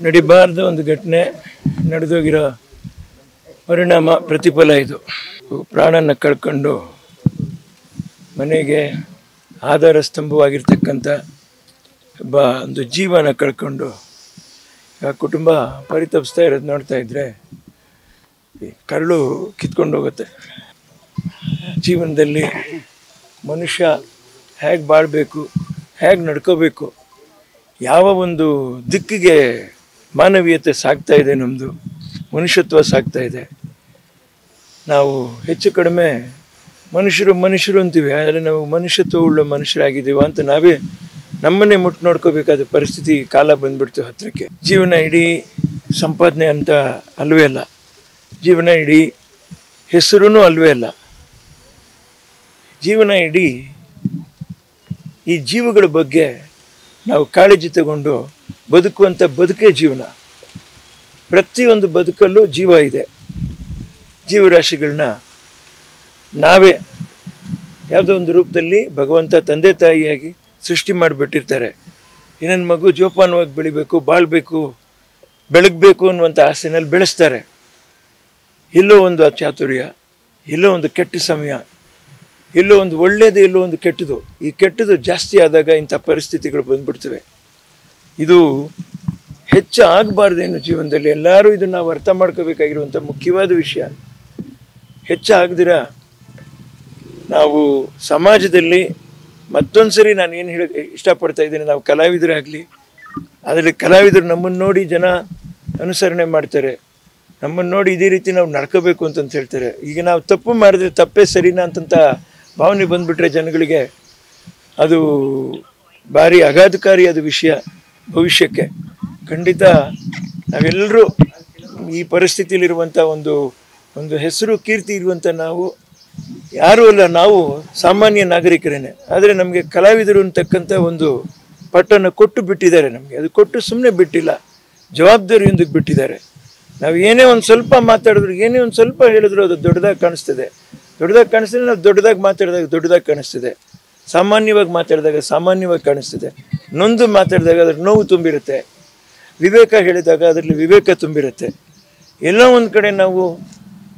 ನಡಿಬಾರ್ದು ಒಂದು ಘಟನೆ ನಡೆದೋಗಿರೋ ಪರಿಣಾಮ ಪ್ರತಿಫಲ ಇದು. ಪ್ರಾಣನ ಕಳ್ಕೊಂಡು ಮನೆಗೆ ಆಧಾರ ಸ್ತಂಭವಾಗಿರ್ತಕ್ಕಂಥ ಒಬ್ಬ ಒಂದು ಜೀವನ ಕಳ್ಕೊಂಡು ಆ ಕುಟುಂಬ ಪರಿತಪಿಸ್ತಾ ಇರೋದು ನೋಡ್ತಾ ಇದ್ದರೆ ಕರಳು ಕಿತ್ಕೊಂಡು ಹೋಗುತ್ತೆ. ಜೀವನದಲ್ಲಿ ಮನುಷ್ಯ ಹೇಗೆ ಬಾಳಬೇಕು, ಹೇಗೆ ನಡ್ಕೋಬೇಕು, ಯಾವ ಒಂದು ದಿಕ್ಕಿಗೆ ಮಾನವೀಯತೆ ಸಾಗ್ತಾ ಇದೆ, ನಮ್ಮದು ಮನುಷ್ಯತ್ವ ಸಾಗ್ತಾ ಇದೆ. ನಾವು ಹೆಚ್ಚು ಕಡಿಮೆ ಮನುಷ್ಯರು ಅಂತೀವಿ, ಆದರೆ ನಾವು ಮನುಷ್ಯತ್ವ ಉಳ್ಳ ಮನುಷ್ಯರಾಗಿದ್ದೀವ ಅಂತ ನಾವೇ ನಮ್ಮನ್ನೇ ಮುಟ್ಟು ನೋಡ್ಕೋಬೇಕಾದ ಪರಿಸ್ಥಿತಿ ಕಾಲ ಬಂದ್ಬಿಡ್ತು ಹತ್ತಿರಕ್ಕೆ. ಜೀವನ ಇಡೀ ಸಂಪಾದನೆ ಅಂತ ಅಲ್ವೇ ಅಲ್ಲ, ಜೀವನ ಇಡೀ ಹೆಸರೂ ಅಲ್ವೇ ಅಲ್ಲ. ಜೀವನ ಇಡೀ ಈ ಜೀವಗಳ ಬಗ್ಗೆ ನಾವು ಕಾಳಜಿ ತಗೊಂಡು ಬದುಕುವಂಥ ಬದುಕೇ ಜೀವನ. ಪ್ರತಿಯೊಂದು ಬದುಕಲ್ಲೂ ಜೀವ ಇದೆ. ಜೀವರಾಶಿಗಳನ್ನ ನಾವೇ ಯಾವುದೋ ಒಂದು ರೂಪದಲ್ಲಿ ಭಗವಂತ ತಂದೆ ತಾಯಿಯಾಗಿ ಸೃಷ್ಟಿ ಮಾಡಿಬಿಟ್ಟಿರ್ತಾರೆ. ಇನ್ನೊಂದು ಮಗು ಜೋಪಾನವಾಗಿ ಬೆಳಿಬೇಕು, ಬಾಳಬೇಕು, ಬೆಳಗಬೇಕು ಅನ್ನುವಂಥ ಆಸೆನಲ್ಲಿ ಬೆಳೆಸ್ತಾರೆ. ಎಲ್ಲೋ ಒಂದು ಚಾತುರ್ಯ, ಎಲ್ಲೋ ಒಂದು ಕೆಟ್ಟ ಸಮಯ, ಎಲ್ಲೋ ಒಂದು ಒಳ್ಳೆಯದು, ಎಲ್ಲೋ ಒಂದು ಕೆಟ್ಟದು. ಈ ಕೆಟ್ಟದು ಜಾಸ್ತಿ ಆದಾಗ ಇಂಥ ಪರಿಸ್ಥಿತಿಗಳು ಬಂದ್ಬಿಡ್ತವೆ. ಇದು ಹೆಚ್ಚು ಆಗಬಾರ್ದೇನು ಜೀವನದಲ್ಲಿ. ಎಲ್ಲರೂ ಇದನ್ನು ನಾವು ಅರ್ಥ ಮಾಡ್ಕೋಬೇಕಾಗಿರುವಂಥ ಮುಖ್ಯವಾದ ವಿಷಯ. ಹೆಚ್ಚಾಗದಿರ ನಾವು ಸಮಾಜದಲ್ಲಿ ಮತ್ತೊಂದು ಸರಿ ನಾನು ಏನು ಹೇಳೋಕ್ಕೆ ಇಷ್ಟಪಡ್ತಾ ಇದ್ದೀನಿ, ನಾವು ಕಲಾವಿದರಾಗಲಿ, ಅದರಲ್ಲಿ ಕಲಾವಿದರು ನಮ್ಮನ್ನು ನೋಡಿ ಜನ ಅನುಸರಣೆ ಮಾಡ್ತಾರೆ, ನಮ್ಮನ್ನು ನೋಡಿ ಇದೇ ರೀತಿ ನಾವು ನಡ್ಕೋಬೇಕು ಅಂತಂತ ಹೇಳ್ತಾರೆ. ಈಗ ನಾವು ತಪ್ಪು ಮಾಡಿದ್ರೆ ತಪ್ಪೇ ಸರಿನಾ ಅಂತಂತ ಭಾವನೆ ಬಂದುಬಿಟ್ರೆ ಜನಗಳಿಗೆ ಅದು ಭಾರಿ ಆಘಾತಕಾರಿಯಾದ ವಿಷಯ. ಭವಿಷ್ಯಕ್ಕೆ ಖಂಡಿತ ನಾವೆಲ್ಲರೂ ಈ ಪರಿಸ್ಥಿತಿಯಲ್ಲಿರುವಂಥ ಒಂದು ಹೆಸರು ಕೀರ್ತಿ ಇರುವಂಥ ನಾವು ಯಾರೂ ಅಲ್ಲ, ನಾವು ಸಾಮಾನ್ಯ ನಾಗರಿಕರೇನೆ. ಆದರೆ ನಮಗೆ ಕಲಾವಿದರು ಅಂತಕ್ಕಂಥ ಒಂದು ಪಟ್ಟನ್ನು ಕೊಟ್ಟು ಬಿಟ್ಟಿದ್ದಾರೆ. ನಮಗೆ ಅದು ಕೊಟ್ಟು ಸುಮ್ಮನೆ ಬಿಟ್ಟಿಲ್ಲ, ಜವಾಬ್ದಾರಿಯೊಂದಿಗೆ ಬಿಟ್ಟಿದ್ದಾರೆ. ನಾವು ಏನೇ ಒಂದು ಸ್ವಲ್ಪ ಮಾತಾಡಿದ್ರು, ಏನೇ ಒಂದು ಸ್ವಲ್ಪ ಹೇಳಿದ್ರು ಅದು ದೊಡ್ಡದಾಗಿ ಕಾಣಿಸ್ತದೆ. ದೊಡ್ಡದಾಗಿ ಕಾಣಿಸ್ತದೆ, ನಾವು ದೊಡ್ಡದಾಗಿ ಮಾತಾಡಿದಾಗ ದೊಡ್ಡದಾಗಿ ಕಾಣಿಸ್ತದೆ, ಸಾಮಾನ್ಯವಾಗಿ ಮಾತಾಡಿದಾಗ ಸಾಮಾನ್ಯವಾಗಿ ಕಾಣಿಸ್ತದೆ, ನೊಂದು ಮಾತಾಡಿದಾಗ ಅದ್ರ ನೋವು ತುಂಬಿರುತ್ತೆ, ವಿವೇಕ ಹೇಳಿದಾಗ ಅದರಲ್ಲಿ ವಿವೇಕ ತುಂಬಿರುತ್ತೆ. ಎಲ್ಲೋ ಒಂದು ಕಡೆ ನಾವು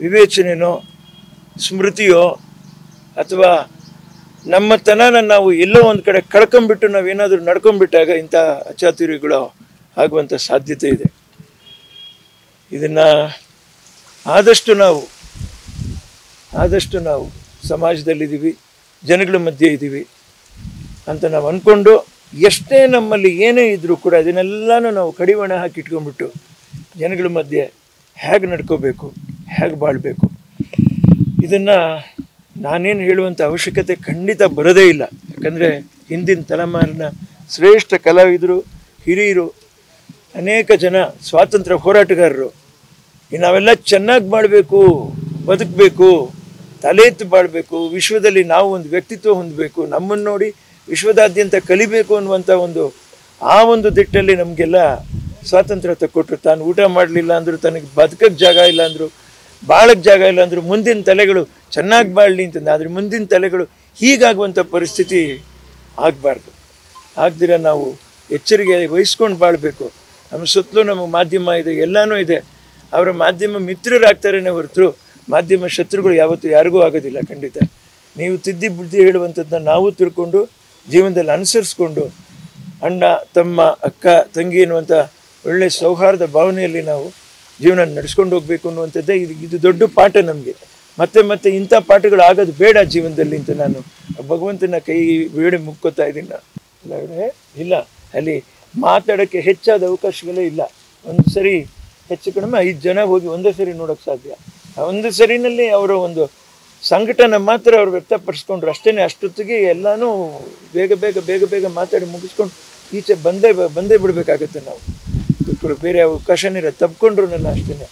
ವಿವೇಚನೆನೋ ಸ್ಮೃತಿಯೋ ಅಥವಾ ನಮ್ಮತನನ ನಾವು ಎಲ್ಲೋ ಒಂದು ಕಡೆ ಕಳ್ಕೊಂಬಿಟ್ಟು ನಾವೇನಾದರೂ ನಡ್ಕೊಂಡ್ಬಿಟ್ಟಾಗ ಇಂಥ ಅಚಾತುರ್ಯಗಳು ಆಗುವಂಥ ಸಾಧ್ಯತೆ ಇದೆ. ಇದನ್ನು ಆದಷ್ಟು ನಾವು ಸಮಾಜದಲ್ಲಿದ್ದೀವಿ, ಜನಗಳ ಮಧ್ಯೆ ಇದ್ದೀವಿ ಅಂತ ನಾವು ಅಂದ್ಕೊಂಡು ಎಷ್ಟೇ ನಮ್ಮಲ್ಲಿ ಏನೇ ಇದ್ದರೂ ಕೂಡ ಅದನ್ನೆಲ್ಲನೂ ನಾವು ಕಡಿವಾಣ ಹಾಕಿ ಇಟ್ಕೊಂಡ್ಬಿಟ್ಟು ಜನಗಳ ಮಧ್ಯೆ ಹೇಗೆ ನಡ್ಕೋಬೇಕು, ಹೇಗೆ ಬಾಳಬೇಕು, ಇದನ್ನು ನಾನೇನು ಹೇಳುವಂಥ ಅವಶ್ಯಕತೆ ಖಂಡಿತ ಬರೋದೇ ಇಲ್ಲ. ಯಾಕಂದರೆ ಹಿಂದಿನ ತಲೆಮಾರಿನ ಶ್ರೇಷ್ಠ ಕಲಾವಿದರು, ಹಿರಿಯರು, ಅನೇಕ ಜನ ಸ್ವಾತಂತ್ರ್ಯ ಹೋರಾಟಗಾರರು ನಾವೆಲ್ಲ ಚೆನ್ನಾಗಿ ಬಾಳಬೇಕು, ಬದುಕಬೇಕು, ತಲೆ ಎತ್ತು ಬಾಳಬೇಕು, ವಿಶ್ವದಲ್ಲಿ ನಾವು ಒಂದು ವ್ಯಕ್ತಿತ್ವ ಹೊಂದಬೇಕು, ನಮ್ಮನ್ನು ನೋಡಿ ವಿಶ್ವದಾದ್ಯಂತ ಕಲಿಬೇಕು ಅನ್ನುವಂಥ ಆ ಒಂದು ದಿಟ್ಟಲ್ಲಿ ನಮಗೆಲ್ಲ ಸ್ವಾತಂತ್ರ್ಯ ತಕ್ಕೊಟ್ರು. ತಾನು ಊಟ ಮಾಡಲಿಲ್ಲ ಅಂದರು, ತನಗೆ ಬದುಕಕ್ಕೆ ಜಾಗ ಇಲ್ಲ ಅಂದರು, ಬಾಳಕ್ಕೆ ಜಾಗ ಇಲ್ಲ ಅಂದರು, ಮುಂದಿನ ತಲೆಗಳು ಚೆನ್ನಾಗಿ ಬಾಳಲಿ ಅಂತಂದು. ಆದರೆ ಮುಂದಿನ ತಲೆಗಳು ಹೀಗಾಗುವಂಥ ಪರಿಸ್ಥಿತಿ ಆಗಬಾರ್ದು. ಆಗದಿರ ನಾವು ಎಚ್ಚರಿಕೆ ವಹಿಸ್ಕೊಂಡು ಬಾಳಬೇಕು. ನಮ್ಮ ಸುತ್ತಲೂ ನಮ್ಮ ಮಾಧ್ಯಮ ಇದೆ, ಎಲ್ಲನೂ ಇದೆ. ಅವರ ಮಾಧ್ಯಮ ಮಿತ್ರರಾಗ್ತಾರೇನೆ ಹೊರತು ಮಾಧ್ಯಮ ಶತ್ರುಗಳು ಯಾವತ್ತೂ ಯಾರಿಗೂ ಆಗೋದಿಲ್ಲ. ಖಂಡಿತ ನೀವು ತಿದ್ದಿ ಬುದ್ಧಿ ಹೇಳುವಂಥದ್ದನ್ನ ನಾವು ತಿಳ್ಕೊಂಡು ಜೀವನದಲ್ಲಿ ಅನುಸರಿಸ್ಕೊಂಡು ಅಣ್ಣ ತಮ್ಮ ಅಕ್ಕ ತಂಗಿ ಎನ್ನುವಂಥ ಒಳ್ಳೆಯ ಸೌಹಾರ್ದ ಭಾವನೆಯಲ್ಲಿ ನಾವು ಜೀವನ ನಡೆಸ್ಕೊಂಡು ಹೋಗಬೇಕು ಅನ್ನುವಂಥದ್ದೇ ಇದು ದೊಡ್ಡ ಪಾಠ ನಮಗೆ. ಮತ್ತೆ ಇಂಥ ಪಾಠಗಳು ಆಗೋದು ಬೇಡ ಜೀವನದಲ್ಲಿ ಅಂತ ನಾನು ಭಗವಂತನ ಕೈ ಬೇಡಿ ಮುಕ್ಕೋತಾ ಇದ್ದೀನಿ. ಇಲ್ಲ, ಅಲ್ಲಿ ಮಾತಾಡೋಕ್ಕೆ ಹೆಚ್ಚಾದ ಅವಕಾಶಗಳೇ ಇಲ್ಲ. ಒಂದು ಸರಿ ಹೆಚ್ಚು ಕಡಿಮೆ 5 ಜನ ಹೋಗಿ ಒಂದೇ ಸರಿ ನೋಡೋಕ್ಕೆ ಸಾಧ್ಯ. ಆ ಒಂದು ಸರಿನಲ್ಲಿ ಅವರ ಒಂದು ಸಂಘಟನೆ ಮಾತ್ರ ಅವ್ರು ವ್ಯಕ್ತಪಡಿಸ್ಕೊಂಡ್ರು ಅಷ್ಟೇ. ಅಷ್ಟೊತ್ತಿಗೆ ಎಲ್ಲನೂ ಬೇಗ ಮಾತಾಡಿ ಮುಗಿಸ್ಕೊಂಡು ಈಚೆ ಬಂದೇ ಬಿಡಬೇಕಾಗತ್ತೆ ನಾವು. ಬೇರೆ ಅವಕಾಶನೇ ತಪ್ಪಿಕೊಂಡ್ರು ನನ್ನ ಅಷ್ಟೇ.